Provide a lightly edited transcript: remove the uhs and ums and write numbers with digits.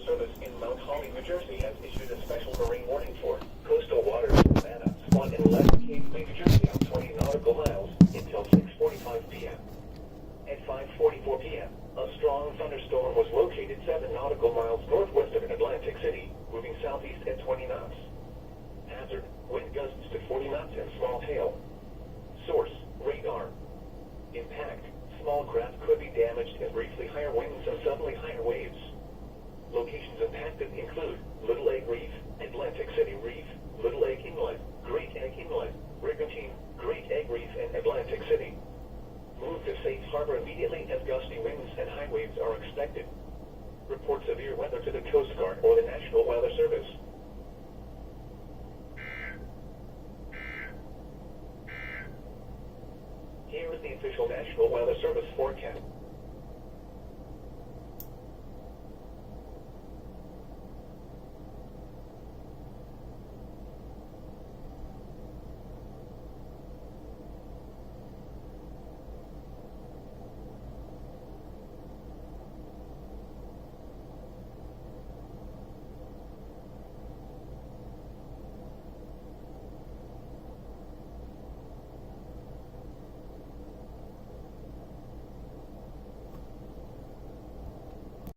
Service in Mount Holly, New Jersey has issued a special marine warning for coastal waters in Savannah, Swan Inlet, Cape May, New Jersey on 20 nautical miles until 6:45 p.m. At 5:44 p.m., a strong thunderstorm was located 7 nautical miles northwest of Atlantic City, moving southeast at 20 knots. Hazard, wind gusts to 40 knots and small hail. Source, radar. Impact, small craft could be damaged and briefly higher winds and suddenly higher waves. Locations impacted include Little Egg Reef, Atlantic City Reef, Little Egg Inlet, Great Egg Inlet, Brigantine, Great Egg Reef, and Atlantic City. Move to safe harbor immediately as gusty winds and high waves are expected. Report severe weather to